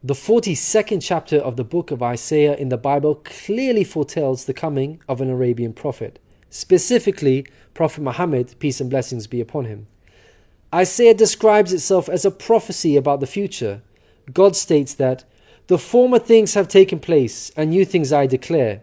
The 42nd chapter of the book of Isaiah in the Bible clearly foretells the coming of an Arabian prophet, specifically Prophet Muhammad, peace and blessings be upon him. Isaiah describes itself as a prophecy about the future. God states that, "The former things have taken place, and new things I declare."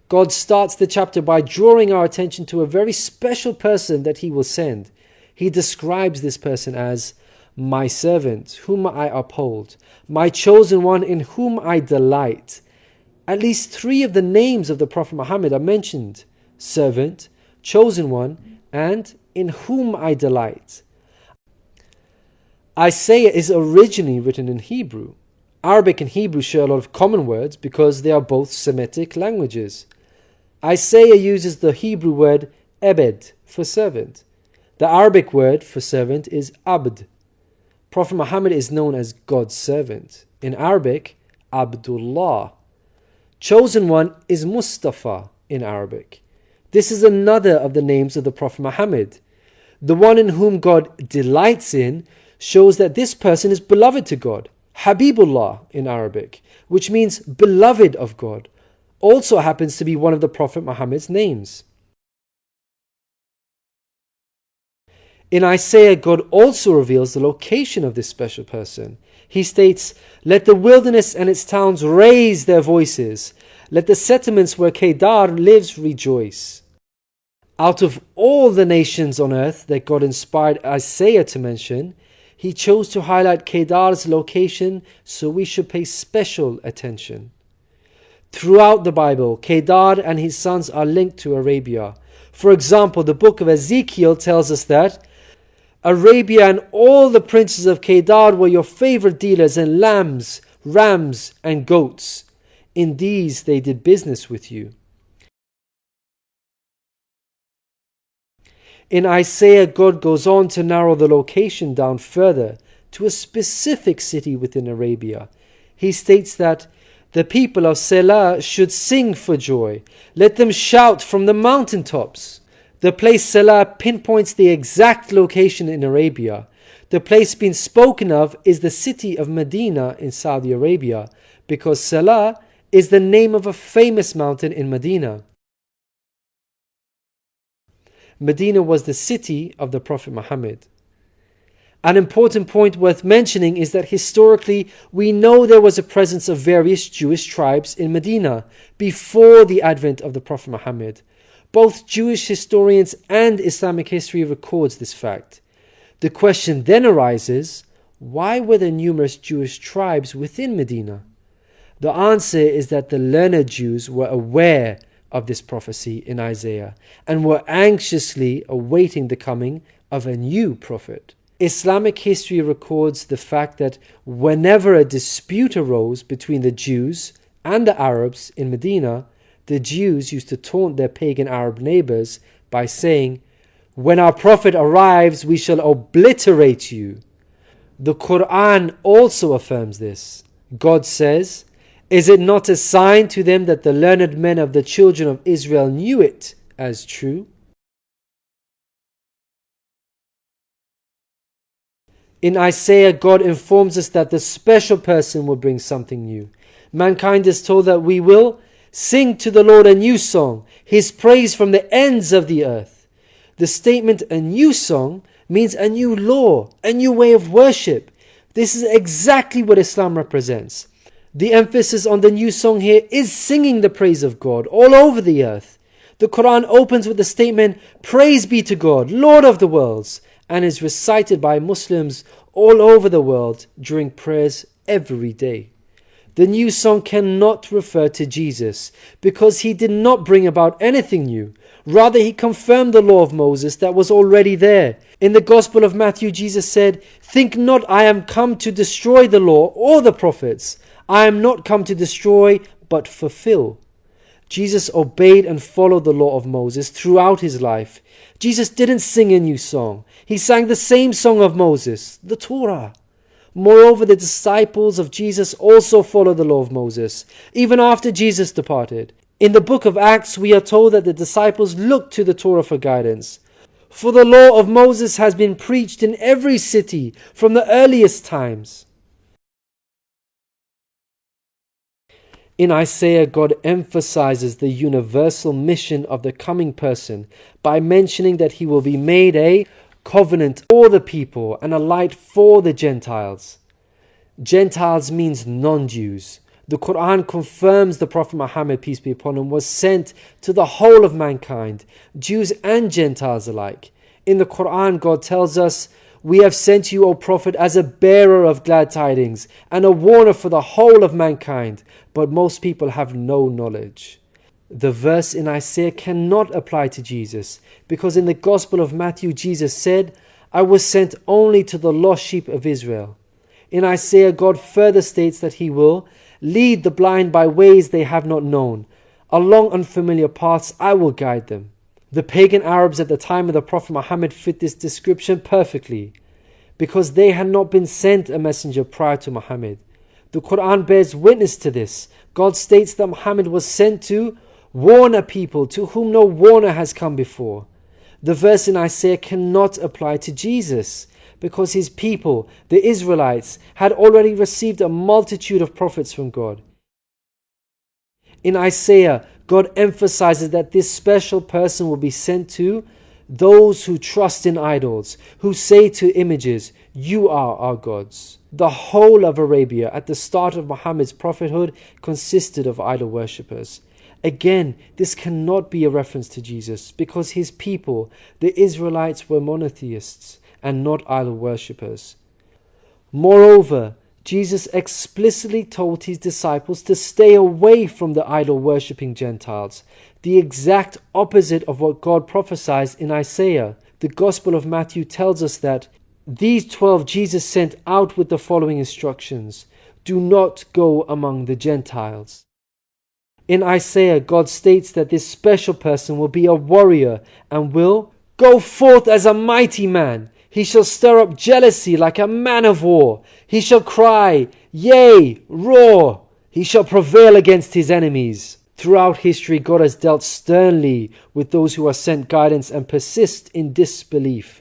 God starts the chapter by drawing our attention to a very special person that he will send. He describes this person as my servant, whom I uphold, my chosen one in whom I delight. At least 3 of the names of the Prophet Muhammad are mentioned: servant, chosen one, and in whom I delight. Isaiah is originally written in Hebrew. Arabic and Hebrew share a lot of common words because they are both Semitic languages. Isaiah uses the Hebrew word ebed for servant. The Arabic word for servant is abd. Prophet Muhammad is known as God's servant. In Arabic, Abdullah. Chosen one is Mustafa in Arabic. This is another of the names of the Prophet Muhammad. The one in whom God delights in shows that this person is beloved to God. Habibullah in Arabic, which means beloved of God, also happens to be one of the Prophet Muhammad's names. In Isaiah, God also reveals the location of this special person. He states, "Let the wilderness and its towns raise their voices. Let the settlements where Kedar lives rejoice." Out of all the nations on earth that God inspired Isaiah to mention, he chose to highlight Kedar's location, so we should pay special attention. Throughout the Bible, Kedar and his sons are linked to Arabia. For example, the book of Ezekiel tells us that Arabia and all the princes of Kedar were your favorite dealers in lambs, rams, and goats. In these they did business with you. In Isaiah, God goes on to narrow the location down further to a specific city within Arabia. He states that the people of Selah should sing for joy. Let them shout from the mountaintops. The place Selah pinpoints the exact location in Arabia. The place being spoken of is the city of Medina in Saudi Arabia, because Selah is the name of a famous mountain in Medina. Medina was the city of the Prophet Muhammad. An important point worth mentioning is that historically we know there was a presence of various Jewish tribes in Medina before the advent of the Prophet Muhammad. Both Jewish historians and Islamic history records this fact. The question then arises, why were there numerous Jewish tribes within Medina? The answer is that the learned Jews were aware of this prophecy in Isaiah and were anxiously awaiting the coming of a new prophet. Islamic history records the fact that whenever a dispute arose between the Jews and the Arabs in Medina, the Jews used to taunt their pagan Arab neighbors by saying, "When our prophet arrives, we shall obliterate you." The Qur'an also affirms this. God says, "Is it not a sign to them that the learned men of the children of Israel knew it as true?" In Isaiah, God informs us that the special person will bring something new. Mankind is told that we will sing to the Lord a new song, His praise from the ends of the earth. The statement "a new song" means a new law, a new way of worship. This is exactly what Islam represents. The emphasis on the new song here is singing the praise of God all over the earth. The Quran opens with the statement, "Praise be to God, Lord of the worlds," and is recited by Muslims all over the world during prayers every day. The new song cannot refer to Jesus because he did not bring about anything new. Rather, he confirmed the law of Moses that was already there. In the Gospel of Matthew, Jesus said, "Think not I am come to destroy the law or the prophets. I am not come to destroy, but fulfill." Jesus obeyed and followed the law of Moses throughout his life. Jesus didn't sing a new song. He sang the same song of Moses, the Torah. Moreover, the disciples of Jesus also followed the law of Moses, even after Jesus departed. In the book of Acts, we are told that the disciples looked to the Torah for guidance. For the law of Moses has been preached in every city from the earliest times. In Isaiah, God emphasizes the universal mission of the coming person by mentioning that he will be made a covenant for the people and a light for the Gentiles. Gentiles means non-Jews. The Qur'an confirms the Prophet Muhammad, peace be upon him, was sent to the whole of mankind, Jews and Gentiles alike. In the Qur'an, God tells us, "We have sent you, O Prophet, as a bearer of glad tidings and a warner for the whole of mankind, but most people have no knowledge." The verse in Isaiah cannot apply to Jesus, because in the Gospel of Matthew, Jesus said, "I was sent only to the lost sheep of Israel." In Isaiah, God further states that he will lead the blind by ways they have not known. Along unfamiliar paths I will guide them. The pagan Arabs at the time of the Prophet Muhammad fit this description perfectly, because they had not been sent a messenger prior to Muhammad. The Quran bears witness to this. God states that Muhammad was sent to warn a people to whom no warner has come before. The verse in Isaiah cannot apply to Jesus, because his people, the Israelites, had already received a multitude of prophets from God. In Isaiah, God emphasizes that this special person will be sent to those who trust in idols, who say to images, "You are our gods." The whole of Arabia at the start of Muhammad's prophethood consisted of idol worshippers. Again, this cannot be a reference to Jesus, because his people, the Israelites, were monotheists and not idol worshippers. Moreover, Jesus explicitly told his disciples to stay away from the idol-worshipping Gentiles, the exact opposite of what God prophesied in Isaiah. The Gospel of Matthew tells us that these 12 Jesus sent out with the following instructions: "Do not go among the Gentiles." In Isaiah, God states that this special person will be a warrior and will go forth as a mighty man. He shall stir up jealousy like a man of war. He shall cry, yea, roar. He shall prevail against his enemies. Throughout history, God has dealt sternly with those who are sent guidance and persist in disbelief.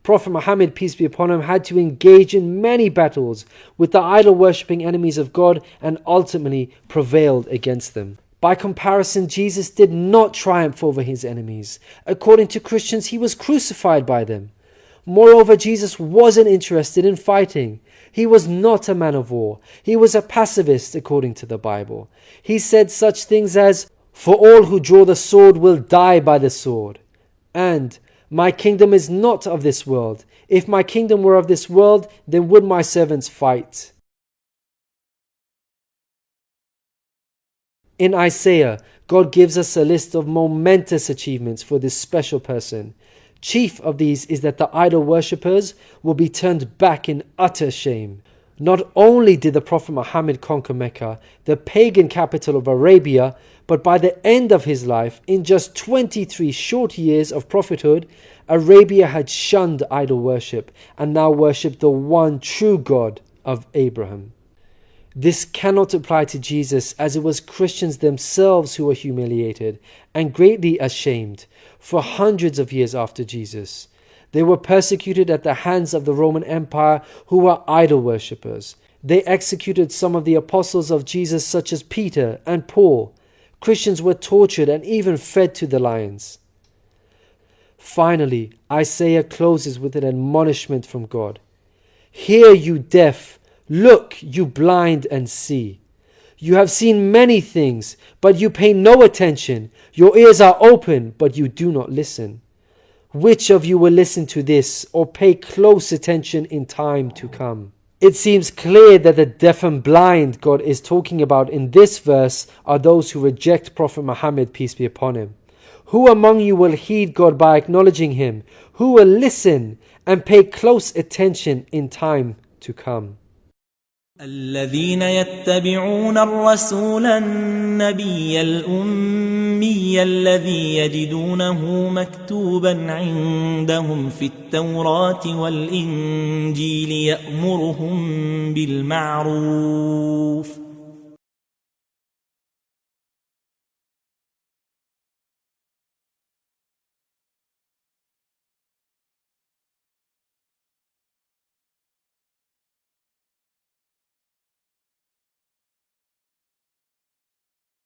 Prophet Muhammad, peace be upon him, had to engage in many battles with the idol-worshipping enemies of God and ultimately prevailed against them. By comparison, Jesus did not triumph over his enemies. According to Christians, he was crucified by them. Moreover, Jesus wasn't interested in fighting. He was not a man of war. He was a pacifist, according to the Bible. He said such things as, "For all who draw the sword will die by the sword," and "My kingdom is not of this world. If my kingdom were of this world, then would my servants fight." In Isaiah, God gives us a list of momentous achievements for this special person. Chief of these is that the idol worshippers will be turned back in utter shame. Not only did the Prophet Muhammad conquer Mecca, the pagan capital of Arabia, but by the end of his life, in just 23 short years of prophethood, Arabia had shunned idol worship and now worshipped the one true God of Abraham. This cannot apply to Jesus, as it was Christians themselves who were humiliated and greatly ashamed for hundreds of years after Jesus. They were persecuted at the hands of the Roman Empire, who were idol worshippers. They executed some of the apostles of Jesus, such as Peter and Paul. Christians were tortured and even fed to the lions. Finally, Isaiah closes with an admonishment from God. "Hear, you deaf. Look, you blind, and see. You have seen many things, but you pay no attention. Your ears are open, but you do not listen. Which of you will listen to this or pay close attention in time to come?" It seems clear that the deaf and blind God is talking about in this verse are those who reject Prophet Muhammad, peace be upon him. Who among you will heed God by acknowledging him? Who will listen and pay close attention in time to come? الذين يتبعون الرسول النبي الأمي الذي يجدونه مكتوبا عندهم في التوراة والإنجيل يأمرهم بالمعروف